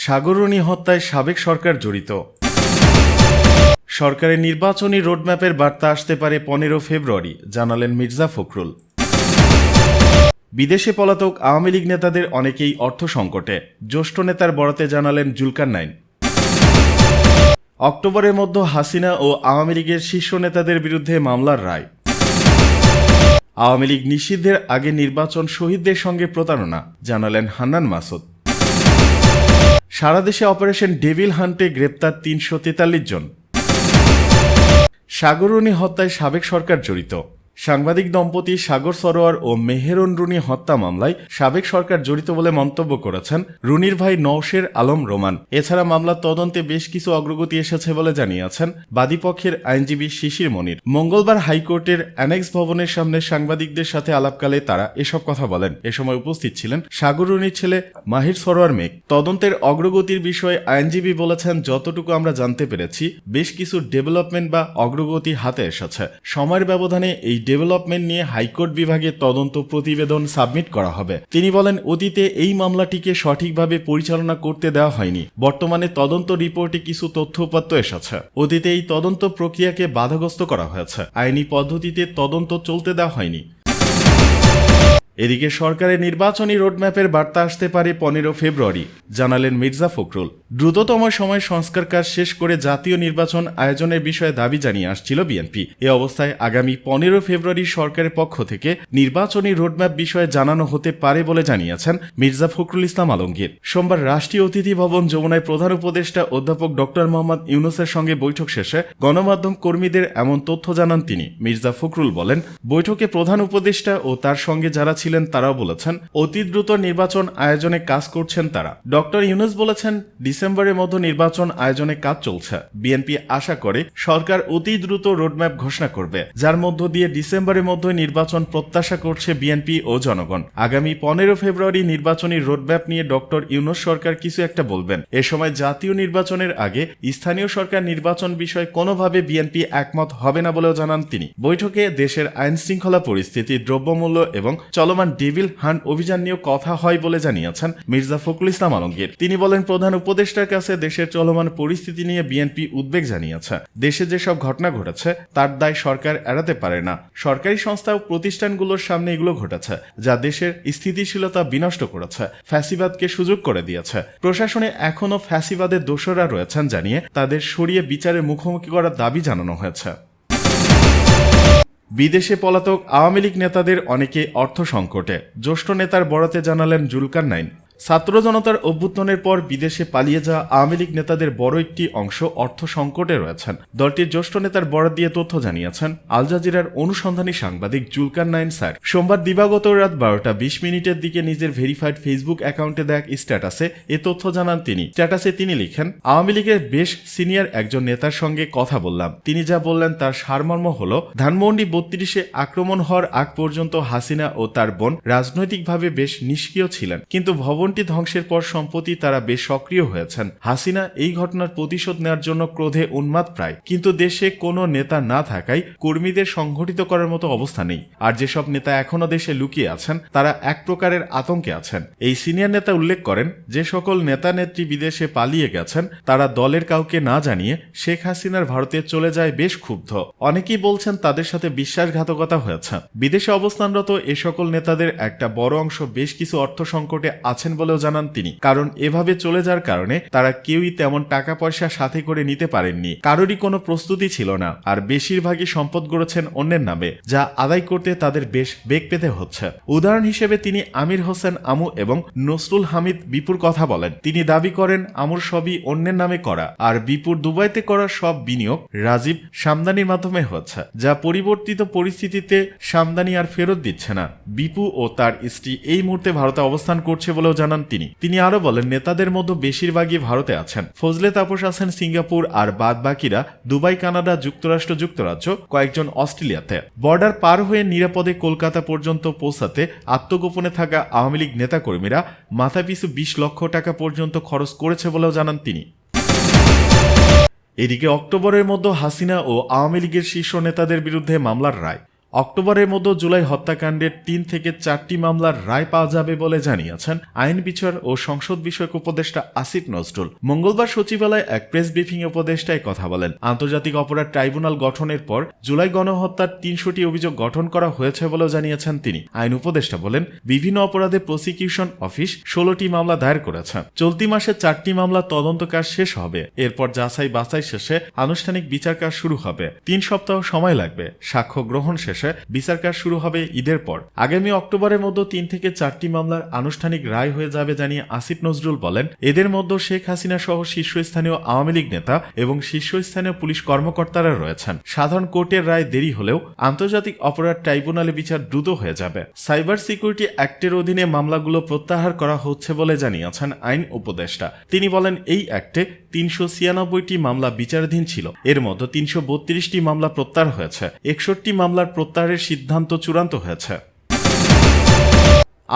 সাগররণী হত্যায় সাবেক সরকার জড়িত। সরকারের নির্বাচনী রোডম্যাপের বার্তা আসতে পারে 15 ফেব্রুয়ারি, জানালেন মির্জা ফখরুল। বিদেশে পলাতক আওয়ামী লীগ নেতাদের অনেকেই অর্থ সংকটে, জ্যেষ্ঠ নেতার বরাতে জানালেন জুলকারনাইন। অক্টোবরের মধ্যে হাসিনা ও আওয়ামী লীগের শীর্ষ নেতাদের বিরুদ্ধে মামলার রায়। আওয়ামী লীগ নিষিদ্ধের আগে নির্বাচন শহীদদের সঙ্গে প্রতারণা, জানালেন হান্নান মাসুদ। সারা দেশে অপারেশন ডেভিল হান্টে গ্রেপ্তার 343 জন। সাগররণী হত্যায় সাবেক সরকার জড়িত। সাংবাদিক দম্পতি সাগর সরোয়ার ও মেহেরন রুনি হত্যা মামলায় সাবেক সরকার জড়িত বলে মন্তব্য করেছেন রুনির ভাই নওশের আলম রোমান। এছাড়া মামলার তদন্তে বেশ কিছু অগ্রগতি এসেছে বলে জানিয়েছেন বাদীপক্ষের আইনজীবী শিশির মনির। মঙ্গলবার হাইকোর্টের অ্যানেক্স ভবনের সামনে সাংবাদিকদের সাথে আলাপকালে তারা এসব কথা বলেন। এ সময় উপস্থিত ছিলেন সাগর রুনির ছেলে মাহির সরোয়ার মেঘ। তদন্তের অগ্রগতির বিষয়ে আইনজীবী বলেছেন, যতটুকু আমরা জানতে পেরেছি বেশ কিছু ডেভেলপমেন্ট বা অগ্রগতি হাতে এসেছে। সময়ের ব্যবধানে এই ডেভেলপমেন্ট নিয়ে হাইকোর্ট বিভাগে তদন্ত প্রতিবেদন সাবমিট করা হবে। তিনি বলেন, অতীতে এই মামলাটিকে সঠিকভাবে পরিচালনা করতে দেওয়া হয়নি। বর্তমানে তদন্ত রিপোর্টে কিছু তথ্য উপাত্ত এসেছে। অতীতে এই তদন্ত প্রক্রিয়াকে বাধাগ্রস্ত করা হয়েছে। আইনি পদ্ধতিতে তদন্ত চলতে দেওয়া হয়নি। এদিকে সরকারের নির্বাচনী রোডম্যাপের বার্তা আসতে পারে 15 ফেব্রুয়ারি, জানালেন মির্জা ফখরুল। দ্রুততম সময় সংস্কার কাজ শেষ করে জাতীয় নির্বাচন আয়োজনের বিষয়ে দাবি জানিয়ে আসছিল বিএনপি। এ অবস্থায় আগামী 15 ফেব্রুয়ারি সরকারের পক্ষ থেকে নির্বাচনী রোডম্যাপ বিষয়ে জানানো হতে পারে বলে জানিয়েছেন মির্জা ফখরুল ইসলাম আলমগীর। সোমবার রাষ্ট্রীয় অতিথি ভবন যমুনায় প্রধান উপদেষ্টা অধ্যাপক ডক্টর মোহাম্মদ ইউনূসের সঙ্গে বৈঠক শেষে গণমাধ্যম কর্মীদের এমন তথ্য জানান তিনি। মির্জা ফখরুল বলেন, বৈঠকে প্রধান উপদেষ্টা ও তার সঙ্গে যারা ছিলেন তারাও বলেছেন অতি দ্রুত নির্বাচন আয়োজনে কাজ করছেন তারা। ডক্টর ইউনূস বলেছেন, ডিসেম্বরের মধ্যে নির্বাচন আয়োজনে কাজ চলছে। বিএনপি আশা করে সরকার অতি দ্রুত রোডম্যাপ ঘোষণা করবে, যার মধ্য দিয়ে ডিসেম্বরের মধ্যে নির্বাচন প্রত্যাশা করছে বিএনপি ও জনগণ। আগামী 15 ফেব্রুয়ারি নির্বাচনী রোডম্যাপ নিয়ে ডক্টর ইউনূস সরকার কিছু একটা বলবেন। এ সময় জাতীয় নির্বাচনের আগে স্থানীয় সরকার নির্বাচন বিষয়ে কোনোভাবে বিএনপি একমত হবে না বলেও জানান তিনি। বৈঠকে দেশের আইন শৃঙ্খলা পরিস্থিতি, দ্রব্যমূল্য এবং চলমান ডেভিল হান্ট অভিযান নিয়েও কথা হয় বলে জানিয়েছেন মির্জা ফখরুল ইসলাম আলমগীর। তিনি বলেন, প্রধান উপদেষ্টার কাছে দেশের চলমান পরিস্থিতি নিয়ে বিএনপি উদ্বেগ জানিয়েছে। দেশে যেসব ঘটনা ঘটেছে তার দায় সরকার এড়াতে পারে না। সরকারি সংস্থা ও প্রতিষ্ঠানগুলোর সামনে এগুলো ঘটেছে, যা দেশের স্থিতিশীলতা বিনষ্ট করেছে, ফ্যাসিবাদকে সুযোগ করে দিয়েছে। প্রশাসনে এখনও ফ্যাসিবাদের দোষরা রয়েছেন জানিয়ে তাদের সরিয়ে বিচারের মুখোমুখি করার দাবি জানানো হয়েছে। বিদেশে পলাতক আওয়ামী লীগ নেতাদের অনেকে অর্থ সংকটে, জ্যেষ্ঠ নেতার বরাতে জানালেন জুলকারনাইন। ছাত্র জনতার অভ্যুত্থানের পর বিদেশে পালিয়ে যাওয়া আওয়ামী লীগ নেতাদের বড় একটি অংশ অর্থ সংকটে রয়েছেন। দলটির জ্যেষ্ঠ নেতার বরাত দিয়ে তথ্য জানিয়েছেন আল জাজিরার অনুসন্ধানী সাংবাদিক জুলকারনাইন স্যার। সোমবার দিবাগত রাত 12:20 দিকে নিজের ভেরিফাইড ফেসবুক অ্যাকাউন্টে দেয়া এক স্ট্যাটাসে এ তথ্য জানান তিনি। স্ট্যাটাসে তিনি লিখেন, আওয়ামী লীগের বেশ সিনিয়র একজন নেতার সঙ্গে কথা বললাম। তিনি যা বললেন তার সারমর্ম হল, ধানমন্ডি 32-এ আক্রমণ হওয়ার আগ পর্যন্ত হাসিনা ও তার বোন রাজনৈতিকভাবে বেশ নিষ্ক্রিয় ছিলেন, কিন্তু ভবনটি ধ্বংসের পর সম্প্রতি তারা বেশ সক্রিয় হয়েছেন। হাসিনা এই ঘটনার প্রতিশোধ নেওয়ার জন্য ক্রোধে উন্মাদ প্রায়, কিন্তু দেশে কোনো নেতা না থাকায় কর্মীদের সংগঠিত করার মতো অবস্থা নেই। আর যেসব নেতা এখনো দেশে লুকিয়ে আছেন তারা এক প্রকারের আতঙ্কে আছেন। এই সিনিয়র নেতা উল্লেখ করেন, যে সকল নেতা নেত্রী বিদেশে পালিয়ে গেছেন তারা দলের কাউকে না জানিয়ে শেখ হাসিনার ভারতে চলে যায় বেশ ক্ষুব্ধ। অনেকেই বলছেন তাদের সাথে বিশ্বাসঘাতকতা হয়েছে। বিদেশে অবস্থানরত এ সকল নেতাদের একটা বড় অংশ বেশ কিছু অর্থ সংকটে আছেন বলেও জানান তিনি। কারণ এভাবে চলে যাওয়ার কারণে তারা কেউই তেমন টাকা পয়সা সাথে করে নিতে পারেননি, কারোরই কোনো প্রস্তুতি ছিল না, আর বেশিরভাগই সম্পদ গড়েছেন অন্যের নামে, যা আদায় করতে তাদের বেশ বেগ পেতে হচ্ছে। উদাহরণ হিসেবে তিনি আমির হোসেন আমু এবং নসরুল হামিদ বিপুর কথা বলেন। তিনি দাবি করেন আমুর সবই অন্যের নামে করা, আর বিপুর দুবাইতে করা সব বিনিয়োগ রাজীব সামদানির মাধ্যমে হচ্ছে, যা পরিবর্তিত পরিস্থিতিতে সামদানি আর ফেরত দিচ্ছে না। বিপু ও তার স্ত্রী এই মুহূর্তে ভারতে অবস্থান করছে বলেও জানান তিনি আরো বলেন, নেতাদের মধ্যে বেশিরভাগই ভারতে আছেন। ফজলে তাপস আছেন সিঙ্গাপুর, আর বাদ বাকিরা দুবাই, কানাডা, যুক্তরাজ্য, কয়েকজন অস্ট্রেলিয়াতে। বর্ডার পার হয়ে নিরাপদে কলকাতা পর্যন্ত পৌঁছাতে আত্মগোপনে থাকা আওয়ামী লীগ নেতাকর্মীরা মাথাপিছু 20 লক্ষ টাকা পর্যন্ত খরচ করেছে বলেও জানান তিনি। এদিকে অক্টোবরের মধ্যে হাসিনা ও আওয়ামী লীগের শীর্ষ নেতাদের বিরুদ্ধে মামলার রায়। অক্টোবরের মধ্যে জুলাই হত্যাকাণ্ডের 3 থেকে 4টি মামলার রায় পাওয়া যাবে বলে জানিয়েছেন আইন বিচার ও সংসদ বিষয়ক উপদেষ্টা আসিফ নজরুল। মঙ্গলবার সচিবালয়ে এক প্রেস ব্রিফিংয়ে উপদেষ্টায় কথা বলেন। আন্তর্জাতিক অপরাধ ট্রাইব্যুনাল গঠনের পর জুলাই গণহত্যার 300টি অভিযোগ গঠন করা হয়েছে বলেও জানিয়েছেন তিনি। আইন উপদেষ্টা বলেন, বিভিন্ন অপরাধে প্রসিকিউশন অফিস 16টি মামলা দায়ের করেছে। চলতি মাসে 4টি মামলা তদন্ত কাজ শেষ হবে। এরপর যাচাই বাছাই শেষে আনুষ্ঠানিক বিচার কাজ শুরু হবে। 3 সপ্তাহ সময় লাগবে। সাক্ষ্য গ্রহণ শেষে বিচার কাজ শুরু হবে ঈদের পর। আগামী অক্টোবরের মধ্যে 3 থেকে 4টি মামলার আনুষ্ঠানিক রায় হয়ে যাবে জানিয়ে আসিফ নজরুল বলেন, এদের মধ্যে শেখ হাসিনা সহ শীর্ষস্থানীয় আওয়ামী লীগ নেতা এবং শীর্ষস্থানীয় পুলিশ কর্মকর্তারা রয়েছেন। সাধারণ কোর্টের রায় দেরি হলেও আন্তর্জাতিক অপরাধ ট্রাইব্যুনালে বিচার দ্রুত হয়ে যাবে। সাইবার সিকিউরিটি অ্যাক্টের অধীনে মামলাগুলো প্রত্যাহার করা হচ্ছে বলে জানিয়েছেন আইন উপদেষ্টা। তিনি বলেন, এই অ্যাক্টে 396টি মামলা বিচারাধীন ছিল। এর মধ্যে 332টি মামলা প্রত্যাহার হয়েছে। 61টি মামলার প্রত্যাহারের সিদ্ধান্ত চূড়ান্ত হয়েছে।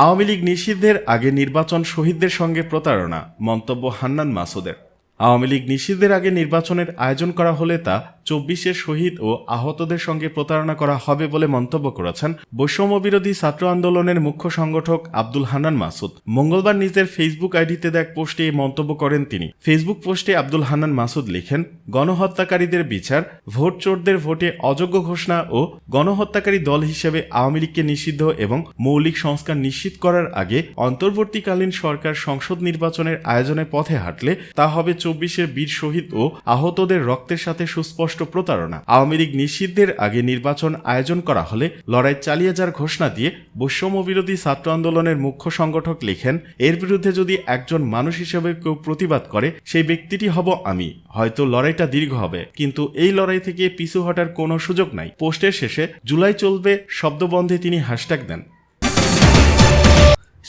আওয়ামী লীগ নিষিদ্ধের আগে নির্বাচন শহীদদের সঙ্গে প্রতারণা, মন্তব্য হান্নান মাসুদের। আওয়ামী লীগ নিষিদ্ধের আগে নির্বাচনের আয়োজন করা হলে তা 24 শহীদ ও আহতদের সঙ্গে প্রতারণা করা হবে বলে মন্তব্য করেছেন বৈষম্য বিরোধী ছাত্র আন্দোলনের মুখ্য সংগঠক আব্দুল হান্নান মাসুদ। মঙ্গলবার নিজের ফেসবুক আইডিতে এক পোস্টে এই মন্তব্য করেন তিনি। ফেসবুক পোস্টে আব্দুল হান্নান মাসুদ লিখেন, গণহত্যাকারীদের বিচার, ভোট চোরদের ভোটে অযোগ্য ঘোষণা ও গণহত্যাকারী দল হিসেবে আওয়ামী লীগকে নিষিদ্ধ এবং মৌলিক সংস্কার নিশ্চিত করার আগে অন্তর্বর্তীকালীন সরকার সংসদ নির্বাচনের আয়োজনের পথে হাঁটলে তা হবে 24 বীর শহীদ ও আহতদের রক্তের সাথে সুস্পষ্ট প্রতারণা। আওয়ামী লীগ নিষিদ্ধের আগে নির্বাচন আয়োজন করা হলে লড়াই চালিয়ে যাওয়ার ঘোষণা দিয়ে বৈষম্য বিরোধী ছাত্র আন্দোলনের মুখ্য সংগঠক লিখেন, এর বিরুদ্ধে যদি একজন মানুষ হিসেবে কেউ প্রতিবাদ করে সেই ব্যক্তিটি হব আমি। হয়তো লড়াইটা দীর্ঘ হবে, কিন্তু এই লড়াই থেকে পিছু হটার কোনো সুযোগ নাই। পোস্টের শেষে জুলাই চলবে শব্দবন্ধে তিনি হ্যাশট্যাগ দেন।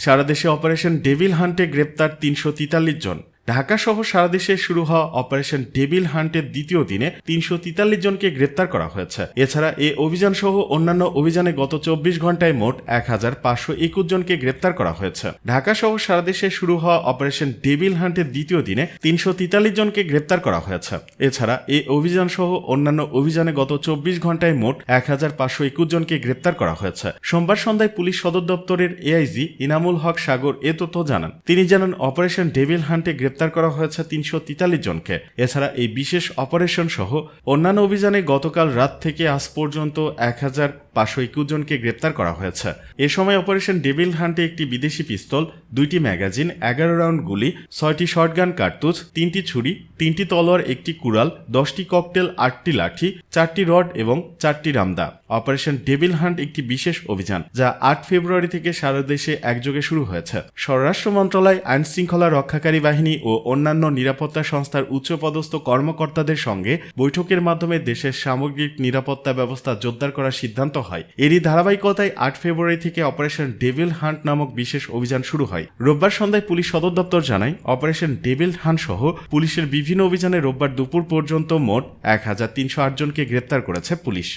সারা দেশে অপারেশন ডেভিল হান্টে গ্রেপ্তার 343 জন। ঢাকা সহ সারা দেশে শুরু হওয়া অপারেশন ডেভিল হান্টের দ্বিতীয় দিনে 343 জনকে গ্রেপ্তার করা হয়েছে। এছাড়া এই অভিযান সহ অন্যান্য অভিযানে গত 24 ঘন্টায় মোট 1521 জনকে গ্রেপ্তার করা হয়েছে। ঢাকা সহ সারা দেশে শুরু হওয়া অপারেশন ডেভিল হান্টের দ্বিতীয় দিনে 343 জনকে গ্রেপ্তার করা হয়েছে। এছাড়া এই অভিযান সহ অন্যান্য অভিযানে গত 24 ঘন্টায় মোট 1521 জনকে গ্রেপ্তার করা হয়েছে। সোমবার সন্ধ্যায় পুলিশ সদর দপ্তরের এআইজি ইনামুল হক সাগর এ তথ্য জানান। তিনি জানান, অপারেশন ডেভিল হান্টে গ্রেপ্তার করা হয়েছে 343 জনকে। এছাড়া এই বিশেষ অপারেশন সহ অন্যান্য অভিযানে গতকাল রাত থেকে আজ পর্যন্ত 1521 জনকে গ্রেপ্তার করা হয়েছে। এ সময় অপারেশন ডেভিল হান্টে একটি বিদেশি পিস্তল, 2টি ম্যাগাজিন, 11 রাউন্ড গুলি, 6টি শটগান কার্তুজ, 3টি ছুরি, 3টি তলোয়ার, 1টি কুড়াল, 10টি ককটেল, 8টি লাঠি, 4টি রড এবং 4টি রামদা। অপারেশন ডেভিল হান্ট একটি বিশেষ অভিযান যা 8 ফেব্রুয়ারি থেকে সারা দেশে একযোগে শুরু হয়েছে। স্বরাষ্ট্র মন্ত্রণালয়, আইন শৃঙ্খলা রক্ষাকারী বাহিনী ও অন্যান্য নিরাপত্তা সংস্থার উচ্চপদস্থ কর্মকর্তাদের সঙ্গে বৈঠকের মাধ্যমে দেশের সামগ্রিক নিরাপত্তা ব্যবস্থা জোরদার করার সিদ্ধান্ত হয়। এরই ধারাবাহিকতায় 8 ফেব্রুয়ারি থেকে অপারেশন ডেভিল হান্ট নামক বিশেষ অভিযান শুরু হয়। রোববার সন্ধ্যায় পুলিশ সদর দপ্তর জানায়, অপারেশন ডেভিল হান্ট সহ পুলিশের বিভিন্ন অভিযানে রোববার দুপুর পর্যন্ত মোট 1308 জনকে গ্রেপ্তার করেছে পুলিশ।